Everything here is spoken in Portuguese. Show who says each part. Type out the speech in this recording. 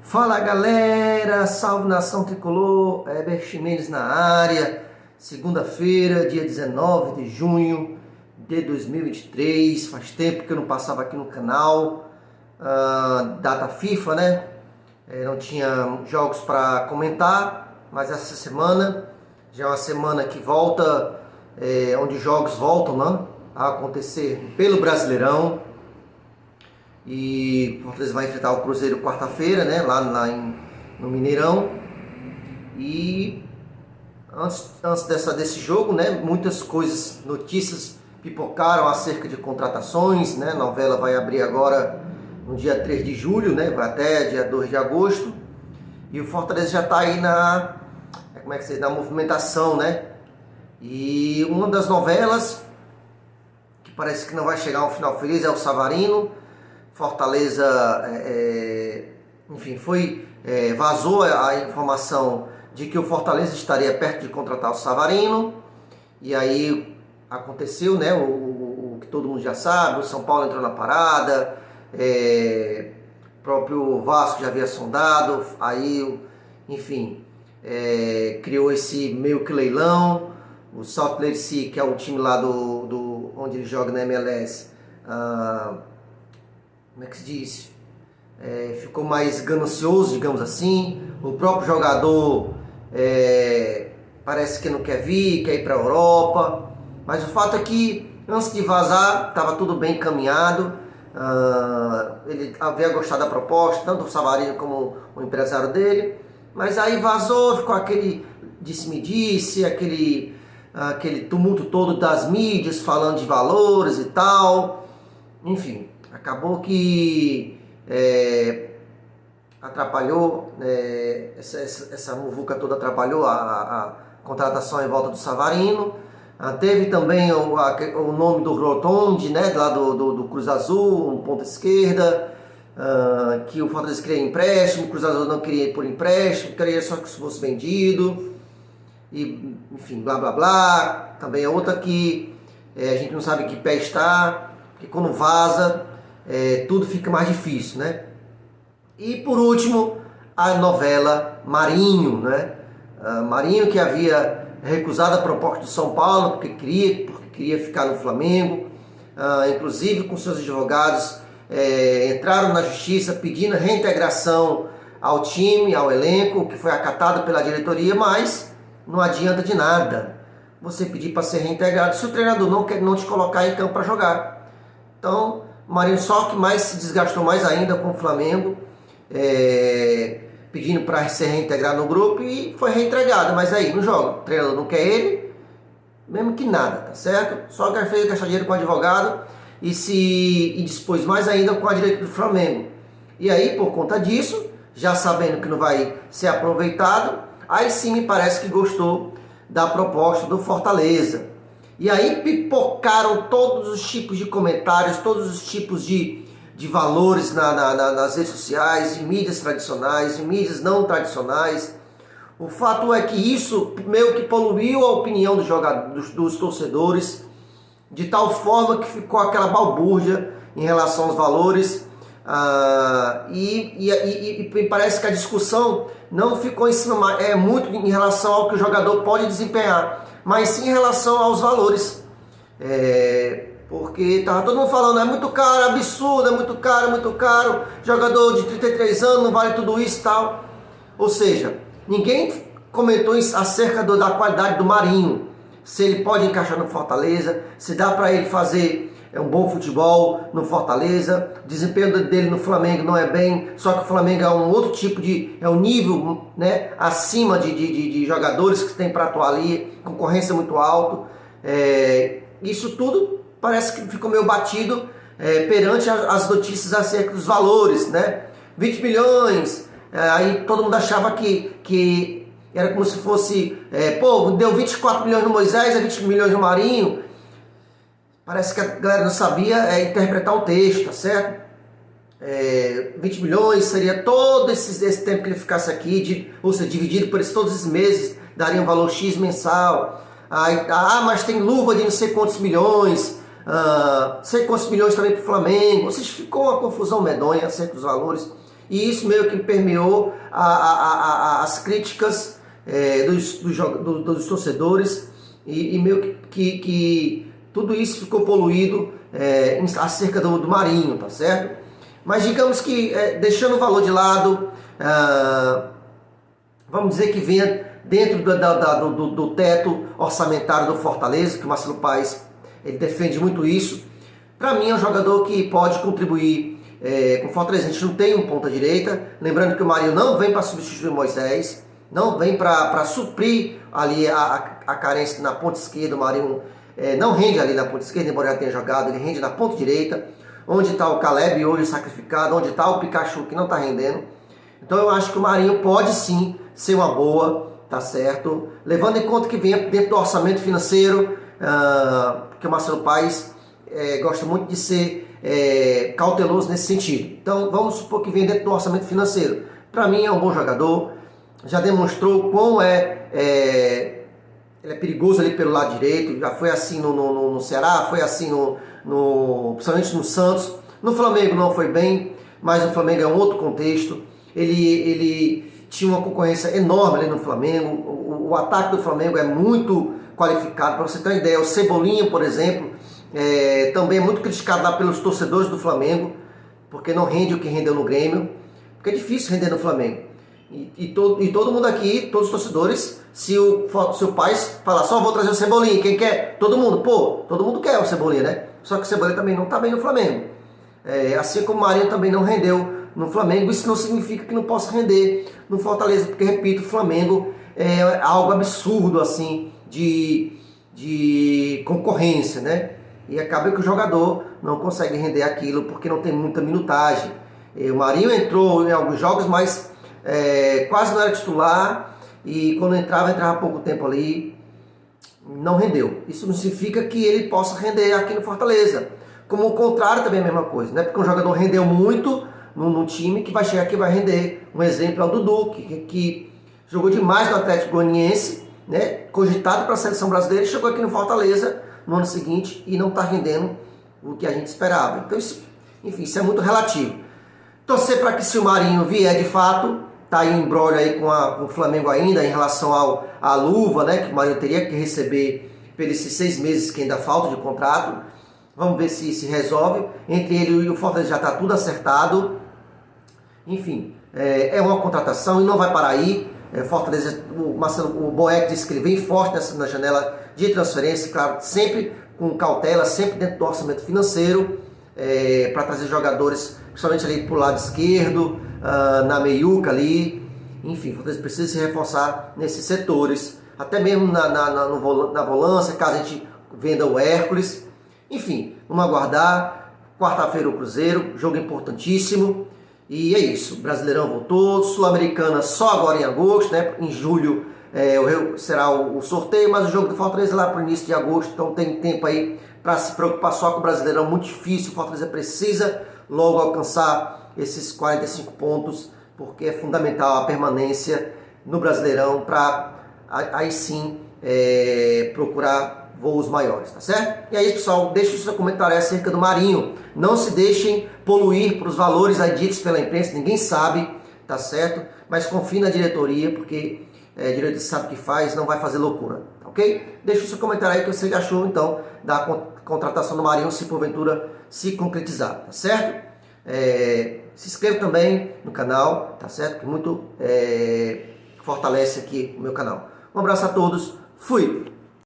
Speaker 1: Fala galera, salve nação tricolor, Heber Ximenes na área, segunda-feira, dia 19 de junho de 2023, faz tempo que eu não passava aqui no canal, data FIFA, né? Não tinha jogos para comentar, mas essa semana já é uma semana que volta, onde os jogos voltam, né, a acontecer pelo Brasileirão. E o Fortaleza vai enfrentar o Cruzeiro quarta-feira, né, lá no Mineirão. E antes desse jogo, né, muitas coisas, notícias pipocaram acerca de contratações, né? A novela vai abrir agora no dia 3 de julho, né, vai até dia 2 de agosto. E o Fortaleza já está aí na movimentação, né? E uma das novelas que parece que não vai chegar ao final feliz é o Savarino. Fortaleza, enfim, vazou a informação de que o Fortaleza estaria perto de contratar o Savarino, e aí aconteceu, né, o que todo mundo já sabe, o São Paulo entrou na parada, o próprio Vasco já havia sondado, aí, enfim, criou esse meio que leilão. O Salt Lake City, que é o time lá onde ele joga na MLS, como é que se diz? Ficou mais ganancioso, digamos assim. O próprio jogador parece que não quer vir, quer ir para a Europa. Mas o fato é que antes de vazar estava tudo bem encaminhado. Ele havia gostado da proposta, tanto o Savarino como o empresário dele. Mas aí vazou, ficou aquele disse-me-disse, aquele tumulto todo das mídias falando de valores e tal. Enfim, acabou que atrapalhou, essa muvuca toda atrapalhou a contratação em volta do Savarino. Teve também o nome do Rotondi, né, lá do Cruz Azul, um ponta esquerda, que o Fortaleza queria empréstimo, o Cruz Azul não queria ir por empréstimo, queria só que isso fosse vendido, e enfim, blá blá blá. Também é outra que a gente não sabe em que pé está, porque quando vaza, tudo fica mais difícil, né? E por último, a novela Marinho, né? Marinho, que havia recusado a proposta do São Paulo porque queria ficar no Flamengo, inclusive com seus advogados entraram na justiça pedindo reintegração ao time, ao elenco, que foi acatado pela diretoria, mas não adianta de nada você pedir para ser reintegrado se o treinador não te colocar em campo para jogar. Então, o Marinho só que mais se desgastou mais ainda com o Flamengo, pedindo para ser reintegrado no grupo, e foi reintegrado, mas aí não joga. O treinador não quer ele, mesmo que nada, tá certo? Só fez gastar dinheiro com o advogado e dispôs mais ainda com a direita do Flamengo. E aí, por conta disso, já sabendo que não vai ser aproveitado, aí sim me parece que gostou da proposta do Fortaleza. E aí pipocaram todos os tipos de comentários, todos os tipos de valores nas redes sociais, de mídias tradicionais, de mídias não tradicionais. O fato é que isso meio que poluiu a opinião dos torcedores, de tal forma que ficou aquela balbúrdia em relação aos valores. E parece que a discussão não ficou em cima, muito em relação ao que o jogador pode desempenhar, mas sim em relação aos valores. Porque estava todo mundo falando, é muito caro, absurdo, é muito caro, jogador de 33 anos não vale tudo isso e tal. Ou seja, ninguém comentou acerca da qualidade do Marinho, se ele pode encaixar no Fortaleza, se dá para ele fazer um bom futebol no Fortaleza. O desempenho dele no Flamengo não é bem, só que o Flamengo é um outro tipo é um nível, né, acima de jogadores que tem para atuar ali, concorrência muito alto. Isso tudo parece que ficou meio batido perante as notícias acerca dos valores, né? 20 milhões, aí todo mundo achava que era como se fosse, deu 24 milhões no Moisés, 20 milhões no Marinho. Parece que a galera não sabia interpretar o texto, tá certo? 20 milhões seria todo esse tempo que ele ficasse aqui, ou seja, dividido por todos esses meses, daria um valor X mensal. Mas tem luva de não sei quantos milhões, sei quantos milhões também para o Flamengo. Ou seja, ficou uma confusão medonha acerca dos valores. E isso meio que permeou as críticas dos torcedores e meio que tudo isso ficou poluído acerca do Marinho, tá certo? Mas digamos que, deixando o valor de lado, vamos dizer que venha dentro do teto orçamentário do Fortaleza, que o Marcelo Paes ele defende muito isso. Para mim é um jogador que pode contribuir com o Fortaleza. A gente não tem um ponta-direita, lembrando que o Marinho não vem para substituir o Moisés, não vem para suprir ali a carência na ponta esquerda. O Marinho não rende ali na ponta esquerda, embora já tenha jogado, ele rende na ponta direita, onde está o Caleb hoje sacrificado, onde está o Pikachu que não está rendendo. Então eu acho que o Marinho pode sim ser uma boa, tá certo? Levando em conta que vem dentro do orçamento financeiro, que o Marcelo Paes gosta muito de ser cauteloso nesse sentido. Então vamos supor que vem dentro do orçamento financeiro. Para mim é um bom jogador, já demonstrou quão ele é perigoso ali pelo lado direito, já foi assim no Ceará, foi assim principalmente no Santos. No Flamengo não foi bem, mas o Flamengo é um outro contexto. Ele tinha uma concorrência enorme ali no Flamengo, o ataque do Flamengo é muito qualificado. Para você ter uma ideia, o Cebolinha, por exemplo, também é muito criticado lá pelos torcedores do Flamengo, porque não rende o que rendeu no Grêmio, porque é difícil render no Flamengo. E todo mundo aqui, todos os torcedores, se o Paes falar, só vou trazer o Cebolinha, quem quer? Todo mundo, todo mundo quer o Cebolinha, né? Só que o Cebolinha também não está bem no Flamengo. Assim como o Marinho também não rendeu no Flamengo, isso não significa que não possa render no Fortaleza, porque, repito, o Flamengo é algo absurdo, assim, de concorrência, né? E acaba que o jogador não consegue render aquilo porque não tem muita minutagem. O Marinho entrou em alguns jogos, mas quase não era titular, e quando entrava pouco tempo ali, não rendeu. Isso não significa que ele possa render aqui no Fortaleza. Como o contrário também é a mesma coisa, não é porque um jogador rendeu muito num time que vai chegar aqui e vai render. Um exemplo é o Dudu, que jogou demais no Atlético Goianiense, né, cogitado para a seleção brasileira, e chegou aqui no Fortaleza no ano seguinte e não está rendendo o que a gente esperava. Então, isso é muito relativo. Torcer para que, se o Marinho vier de fato, tá aí um embrólio aí com o Flamengo ainda em relação à luva, né, que o Marinho teria que receber pelos esses 6 meses que ainda falta de contrato. Vamos ver se resolve. Entre ele e o Fortaleza já está tudo acertado. Enfim, é uma contratação e não vai parar aí. Fortaleza, o Boeck disse que ele vem forte na janela de transferência, claro, sempre com cautela, sempre dentro do orçamento financeiro, para trazer jogadores, principalmente ali para o lado esquerdo, na meiuca ali. Enfim, Fortaleza precisa se reforçar nesses setores, até mesmo na volância, caso a gente venda o Hércules. Enfim, vamos aguardar. Quarta-feira o Cruzeiro, jogo importantíssimo. E é isso, o Brasileirão voltou, Sul-Americana só agora em agosto, né? Em julho será o sorteio, mas o jogo do Fortaleza lá para o início de agosto, então tem tempo aí para se preocupar só com o Brasileirão, muito difícil. O Fortaleza precisa logo alcançar esses 45 pontos, porque é fundamental a permanência no Brasileirão para aí sim procurar voos maiores, tá certo? E aí, pessoal, deixe o seu comentário acerca do Marinho. Não se deixem poluir por os valores aí ditos pela imprensa, ninguém sabe, tá certo? Mas confie na diretoria, porque a diretoria sabe o que faz, não vai fazer loucura, tá ok? Deixe o seu comentário aí o que você achou, então, da contratação do Marinho, se porventura se concretizar, tá certo? Se inscreva também no canal, tá certo? Que muito fortalece aqui o meu canal. Um abraço a todos, fui!